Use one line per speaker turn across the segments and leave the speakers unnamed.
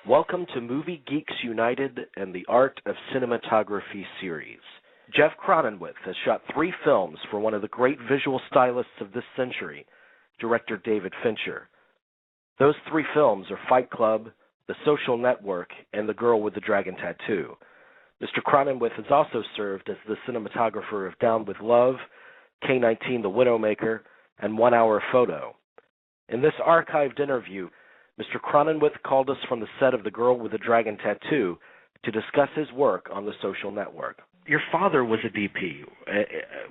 Welcome to Movie Geeks United and the Art of Cinematography series. Jeff Cronenweth has shot 3 films for one of the great visual stylists of this century, Director David Fincher. Those 3 films are Fight Club, The Social Network, and The Girl with the Dragon Tattoo. Mr. Cronenweth has also served as the cinematographer of Down with Love, K-19 The Widowmaker, and 1 Hour Photo. In this archived interview, Mr. Cronenweth called us from the set of The Girl with the Dragon Tattoo to discuss his work on The Social Network. Your father was a DP,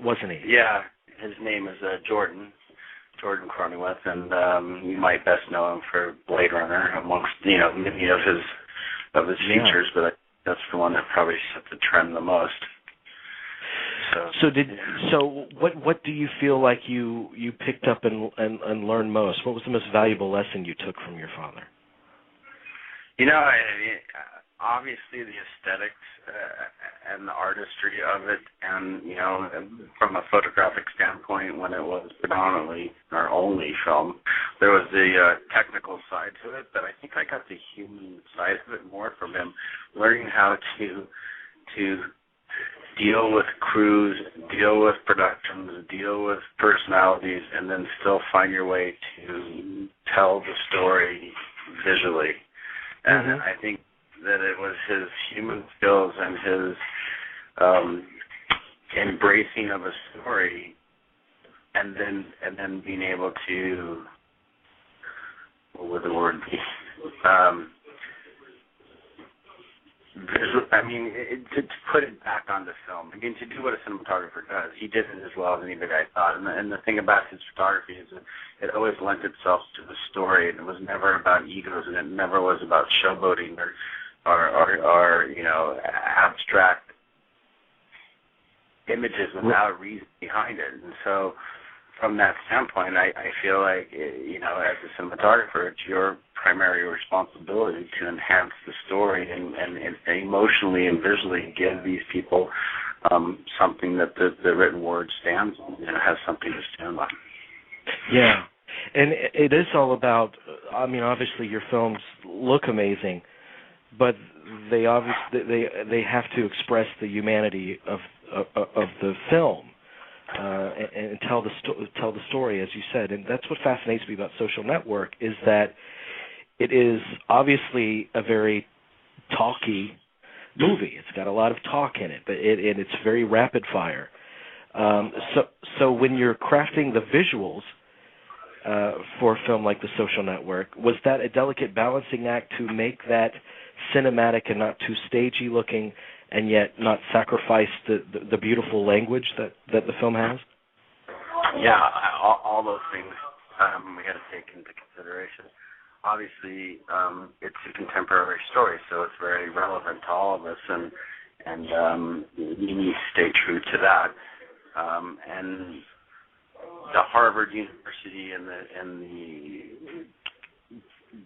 wasn't he?
Yeah, his name is Jordan Cronenweth, and you might best know him for Blade Runner, amongst many of his features, but that's the one that probably set the trend the most. So what do you feel like you picked up and learned most? What was the most valuable lesson you took from your father? Obviously the aesthetics and the artistry of it, and from a photographic standpoint, when it was predominantly our only film, there was the technical side to it, but I think I got the human side of it more from him, learning how to deal with crews, deal with productions, deal with personalities, and then still find your way to tell the story visually. And I think that it was his human skills and his embracing of a story, and then being able to, what would the word be? To put it back onto film. To do what a cinematographer does, he did it as well as anybody, I thought. And the thing about his photography is that it always lent itself to the story, and it was never about egos, and it never was about showboating or abstract images without reason behind it. And so, from that standpoint, I feel like, as a cinematographer, it's your primary responsibility to enhance the story and emotionally and visually give these people something that the written word stands on, has something to stand on.
Yeah, and it is all about, obviously your films look amazing, but they have to express the humanity of the film. And tell the story, as you said, and that's what fascinates me about Social Network, is that it is obviously a very talky movie. It's got a lot of talk in it, but it's very rapid fire. So when you're crafting the visuals for a film like The Social Network, was that a delicate balancing act to make that cinematic and not too stagey looking, and yet not sacrifice the beautiful language that the film has?
Yeah, all those things we had to take into consideration. Obviously, it's a contemporary story, so it's very relevant to all of us, and you need to stay true to that. And the Harvard University and the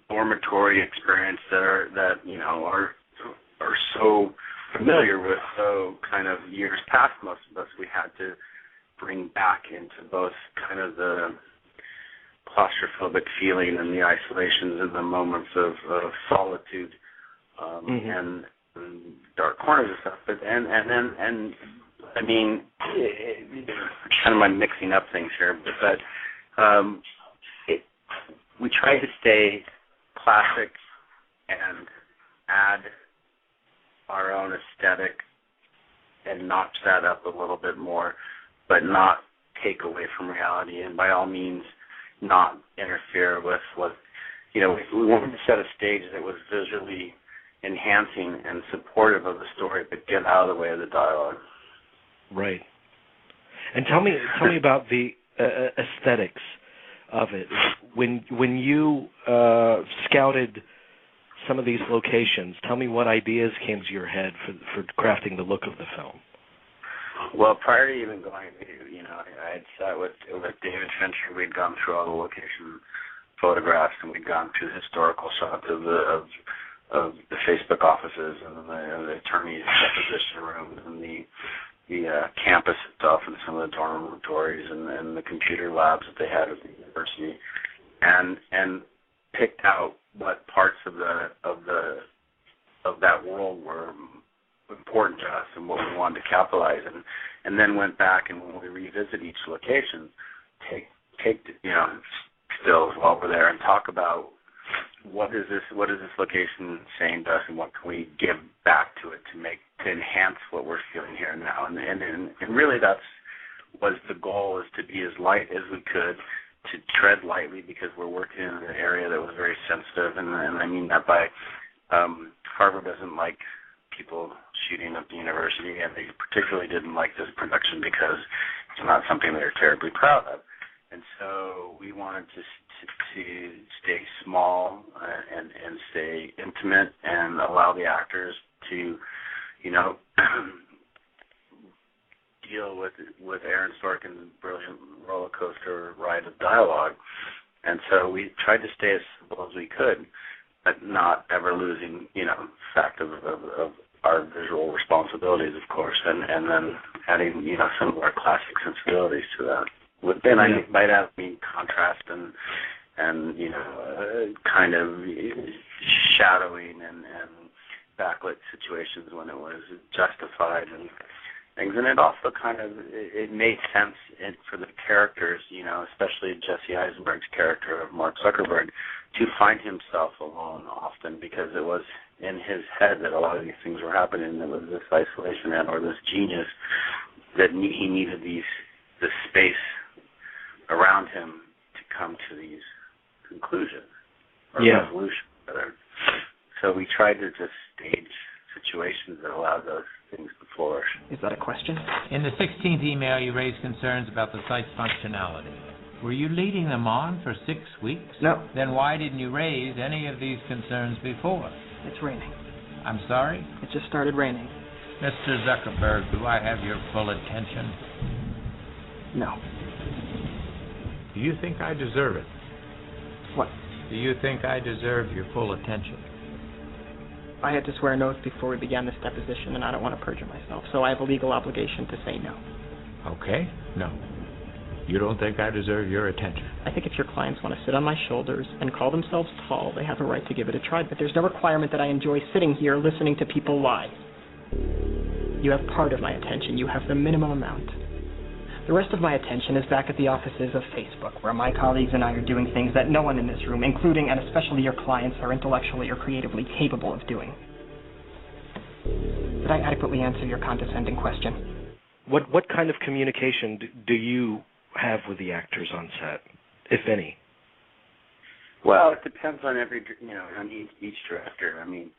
dormitory experience that are so familiar with, so kind of years past most of us, we had to bring back into both kind of the claustrophobic feeling and the isolations and the moments of solitude and dark corners and stuff. But kind of I'm mixing up things here, but we try to stay classic and add our own aesthetic and notch that up a little bit more, but not take away from reality, and by all means not interfere with what, we wanted to set a stage that was visually enhancing and supportive of the story, but get out of the way of the dialogue.
Right. And tell me about the aesthetics of it. When you scouted some of these locations, tell me what ideas came to your head for crafting the look of the film.
Well, prior to even going, I had sat with David Fincher. We'd gone through all the location photographs, and we'd gone through the historical shots of the Facebook offices and the attorneys' deposition rooms and the campus itself and some of the dormitories and the computer labs that they had at the university. And picked out what parts of that world were important to us and what we wanted to capitalize, and then went back and when we revisit each location, take stills while we're there and talk about what is this location saying to us, and what can we give back to it to enhance what we're feeling here and now, and really was the goal, is to be as light as we could, to tread lightly, because we're working in an area that was very sensitive, and I mean that by Harvard doesn't like people shooting up the university, and they particularly didn't like this production because it's not something they're terribly proud of. And so we wanted to stay small and stay intimate and allow the actors to, deal with Aaron Sorkin's brilliant roller coaster ride of dialogue. And so we tried to stay as simple as we could, but not ever losing, fact of our visual responsibilities, of course, and then adding, some of our classic sensibilities to that. Then I might have contrast and kind of shadowing and backlit situations when it was justified and things. And it also it made sense for the characters, especially Jesse Eisenberg's character of Mark Zuckerberg, to find himself alone often, because it was in his head that a lot of these things were happening. There was this isolation or this genius that he needed this space around him to come to these conclusions or resolutions. So we tried to just stage situations that allowed those things to flourish.
Is that a question?
In the 16th email, you raised concerns about the site's functionality. Were you leading them on for 6 weeks?
No.
Then why didn't you raise any of these concerns before?
It's raining.
I'm sorry?
It just started raining.
Mr. Zuckerberg, do I have your full attention?
No.
Do you think I deserve it?
What?
Do you think I deserve your full attention?
I had to swear an oath before we began this deposition, and I don't want to perjure myself, so I have a legal obligation to say no.
Okay, no. You don't think I deserve your attention?
I think if your clients want to sit on my shoulders and call themselves tall, they have a right to give it a try, but there's no requirement that I enjoy sitting here listening to people lie. You have part of my attention. You have the minimum amount. The rest of my attention is back at the offices of Facebook, where my colleagues and I are doing things that no one in this room, including and especially your clients, are intellectually or creatively capable of doing. Did I adequately answer your condescending question?
What kind of communication do you have with the actors on set, if any?
Well, it depends on on each director. I mean,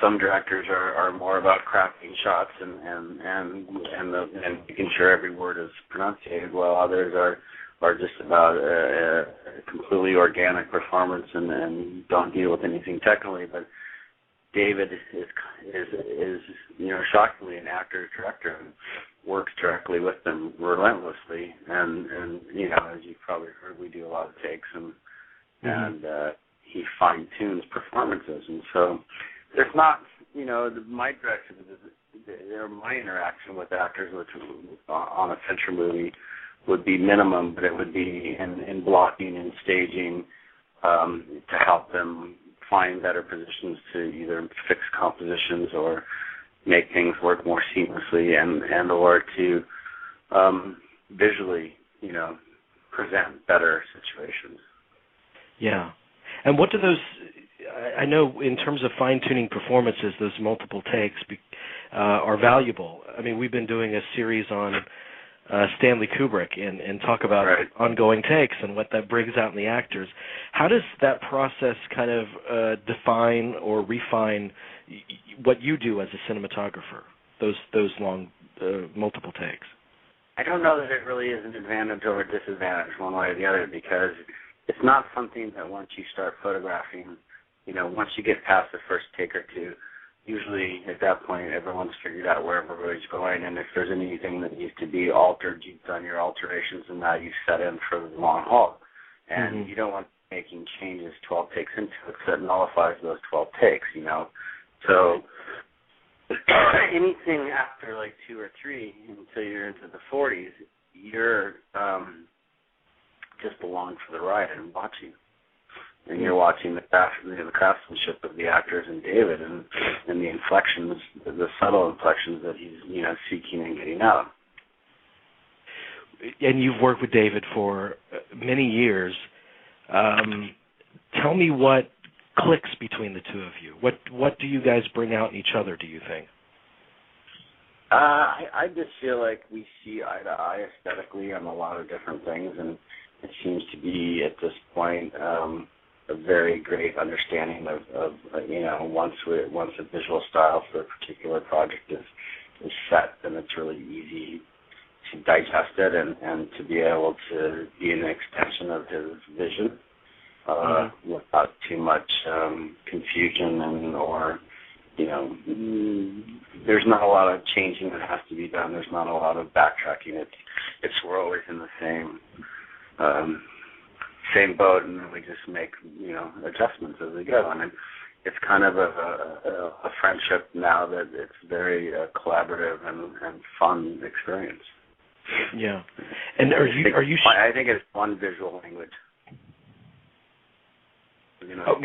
some directors are more about crafting shots and making sure every word is pronunciated, while others are just about a completely organic performance and don't deal with anything technically. But David is shockingly an actor-director and works directly with them relentlessly, and as you've probably heard, we do a lot of takes and he fine-tunes performances, and so there's not, my direction, my interaction with actors, which on a Fincher movie would be minimum, but it would be in blocking and staging to help them find better positions to either fix compositions or make things work more seamlessly and or to visually, present better situations.
Yeah. And what do those, I know in terms of fine-tuning performances, those multiple takes are valuable. I mean, we've been doing a series on Stanley Kubrick and talk about ongoing takes and what that brings out in the actors. How does that process kind of define or refine what you do as a cinematographer, those long multiple takes?
I don't know that it really is an advantage or a disadvantage one way or the other, because it's not something that once you start photographing, once you get past the first take or two, usually at that point everyone's figured out where everybody's going, and if there's anything that needs to be altered, you've done your alterations, and now you've set in for the long haul. And you don't want making changes 12 takes into it, because that nullifies those 12 takes, So anything after like 2 or 3 until you're into the 40s, you're just along for the ride and watching. And and you're watching the craftsmanship of the actors and David, and the inflections, the subtle inflections that he's seeking and getting out.
And you've worked with David for many years. Tell me what clicks between the two of you. What do you guys bring out in each other, do you think?
I just feel like we see eye to eye aesthetically on a lot of different things, and it seems to be at this point a very great understanding of once a visual style for a particular project is set, then it's really easy to digest it and to be able to be an extension of his vision without too much confusion or there's not a lot of changing that has to be done. There's not a lot of backtracking. We're always in the same boat, and we just make adjustments as we go. And it's kind of a friendship now that it's very collaborative and fun experience.
Yeah. And
I think it's one visual language.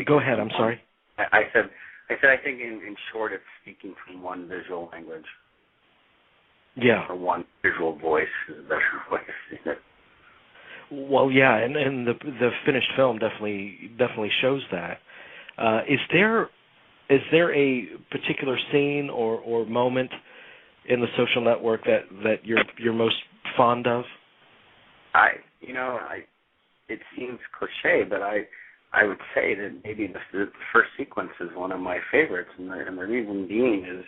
Go ahead. I'm sorry.
I said I think in short it's speaking from one visual language.
Yeah.
Or one visual voice is a better way to see it.
Well, yeah, and the finished film definitely shows that. Is there a particular scene or moment in The Social Network that you're most fond of?
It seems cliche, but I would say that maybe the first sequence is one of my favorites, and the reason being is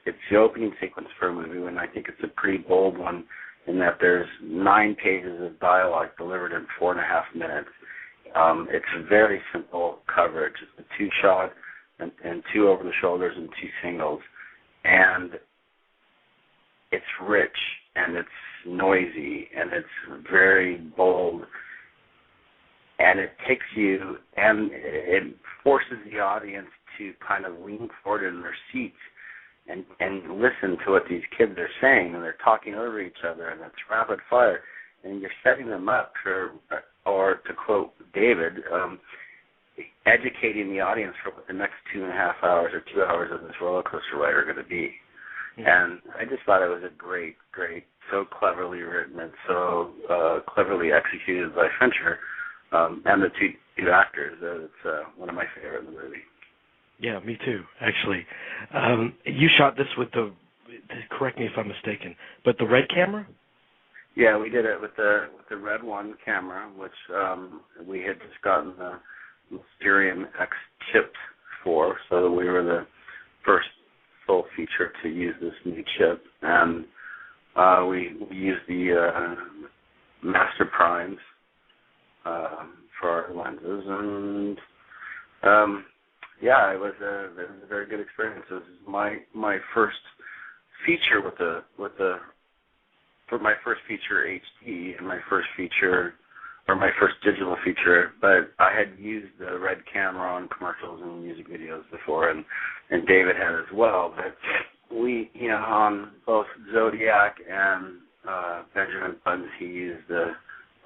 it's the opening sequence for a movie, and I think it's a pretty bold one in that there's 9 pages of dialogue delivered in 4.5 minutes. It's very simple coverage. It's a 2-shot and 2 over the shoulders and 2 singles, and it's rich and it's noisy and it's very bold. And it takes you, and it forces the audience to kind of lean forward in their seats and listen to what these kids are saying, and they're talking over each other, and it's rapid fire, and you're setting them up for, or to quote David, educating the audience for what the next 2.5 hours or 2 hours of this roller coaster ride are going to be. Mm-hmm. And I just thought it was a great, so cleverly written and so cleverly executed by Fincher. And the two actors. It's one of my favorite in the movie.
Yeah, me too, actually. You shot this with correct me if I'm mistaken, but the red camera?
Yeah, we did it with the Red 1 camera, which we had just gotten the Mysterium X chip for, so we were the first full feature to use this new chip. And we used the Master Primes for our lenses, and it was a very good experience. It was my first feature for my first feature HD and my first digital feature. But I had used the red camera on commercials and music videos before, and David had as well. But we, on both Zodiac and Benjamin Buttons, he used the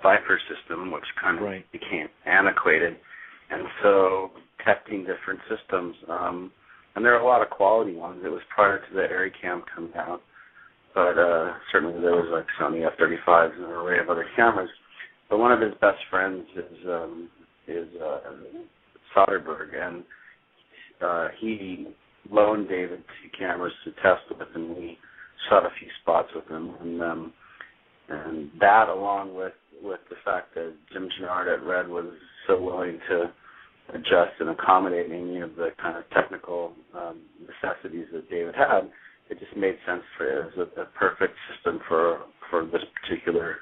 Viper system, which kind of became antiquated, and so testing different systems, and there are a lot of quality ones. It was prior to the AirCam coming out, but certainly there was like Sony F-35s and an array of other cameras. But one of his best friends is Soderbergh, and he loaned David 2 cameras to test with, and we shot a few spots with him, and that, along with the fact that Jim Gennard at Red was so willing to adjust and accommodate any of the kind of technical necessities that David had, it just made sense for it. It was a perfect system for this particular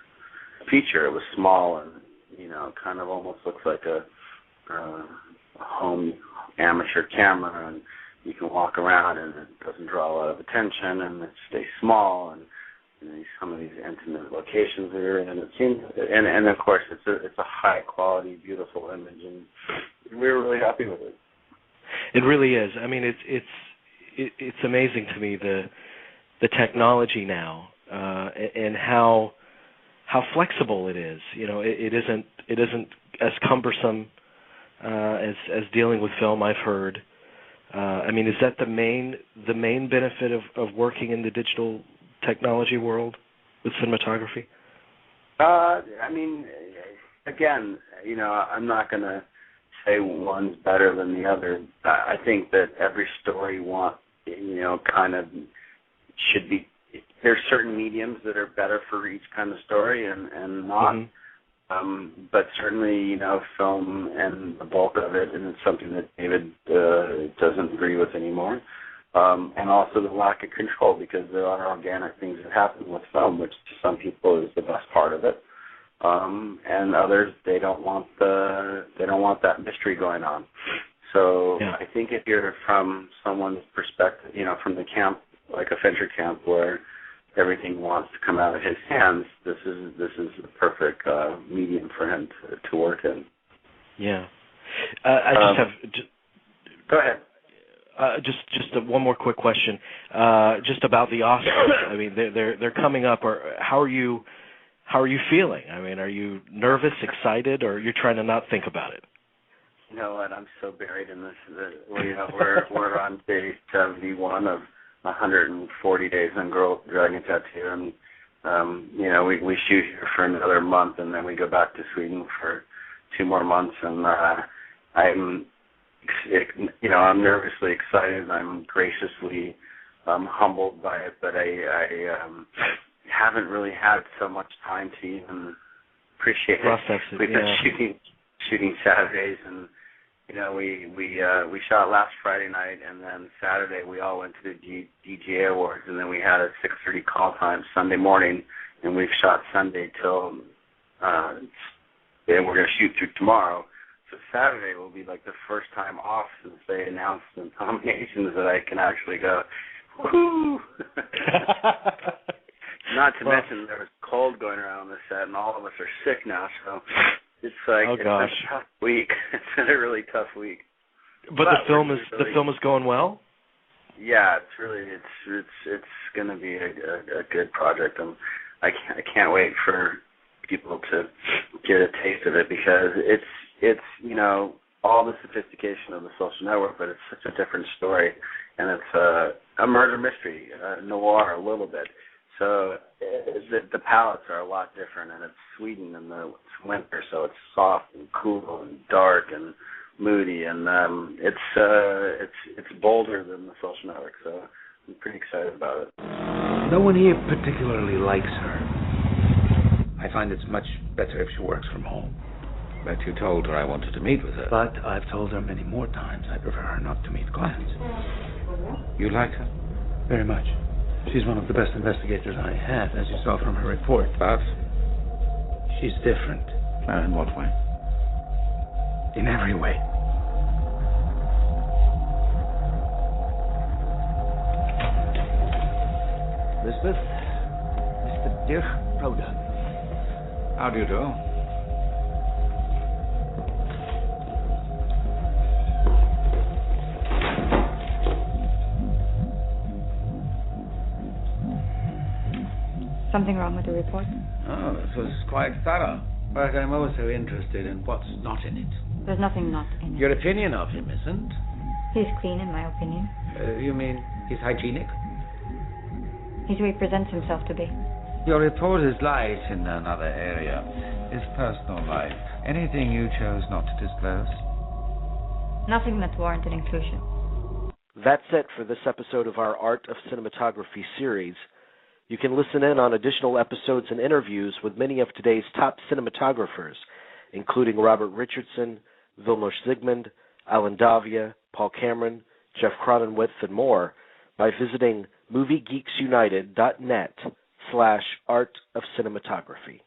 feature. It was small and, kind of almost looks like a home amateur camera, and you can walk around and it doesn't draw a lot of attention, and it stays small, and some of these intimate locations that you're in, and it seems, and of course it's a high quality, beautiful image, and we were really happy with it.
It really is. I mean, it's amazing to me the technology now, and how how flexible it is. It isn't as cumbersome as dealing with film, I've heard. Is that the main benefit of working in the digital technology world with cinematography?
Again, I'm not going to say one's better than the other. I think that every story kind of should be. There's certain mediums that are better for each kind of story and not. Mm-hmm. But certainly, film and the bulk of it, and it's something that David doesn't agree with anymore. And also the lack of control, because there are organic things that happen with film, which to some people is the best part of it. And others, they don't want that mystery going on. So I think if you're from someone's perspective, from the camp, like a Fincher camp, where everything wants to come out of his hands, this is the perfect medium for him to work in. Yeah. Go ahead.
Just one more quick question, just about the Oscars. They're coming up. Or how are you feeling? Are you nervous, excited, or you're trying to not think about it?
You know what? I'm so buried in this. We're on day 71 of 140 days on Girl Dragon Tattoo, and we shoot here for another month, and then we go back to Sweden for 2 more months, and I'm nervously excited. I'm graciously humbled by it, but I haven't really had so much time to even appreciate it. We've been shooting Saturdays, and we shot last Friday night, and then Saturday we all went to the DGA Awards, and then we had a 6:30 call time Sunday morning, and we've shot Sunday till and we're going to shoot through tomorrow. So Saturday will be like the first time off since they announced the nominations that I can actually go, woohoo! Not to mention there was cold going around on the set, and all of us are sick now, so it's like it's a tough week. It's been a really tough week.
But the film is going well?
Yeah, it's going to be a good project. I can't wait for people to get a taste of it, because it's all the sophistication of the social network, but it's such a different story, and it's a murder mystery, noir a little bit. So the palettes are a lot different, and it's Sweden in the winter, so it's soft and cool and dark and moody, and it's bolder than the social network. So I'm pretty excited about it.
No one here particularly likes her. I find it's much better if she works from home.
But you told her I wanted to meet with her.
But I've told her many more times I prefer her not to meet clients.
You like her?
Very much. She's one of the best investigators I had, as you saw from her report.
But?
She's different.
In what way?
In every way.
Lisbeth?
Mr. Dirk Proda.
How do you do?
Something wrong with the report?
Oh, this was quite thorough. But I'm also interested in what's not in it.
There's nothing not in it.
Your opinion of him isn't?
He's clean, in my opinion.
You mean he's hygienic?
He's who he presents himself to be.
Your report is light in another area. His personal life. Anything you chose not to disclose?
Nothing that warranted inclusion.
That's it for this episode of our Art of Cinematography series. You can listen in on additional episodes and interviews with many of today's top cinematographers, including Robert Richardson, Vilmos Zsigmond, Alan Davia, Paul Cameron, Jeff Cronenweth, and more by visiting MovieGeeksUnited.net/Art of Cinematography.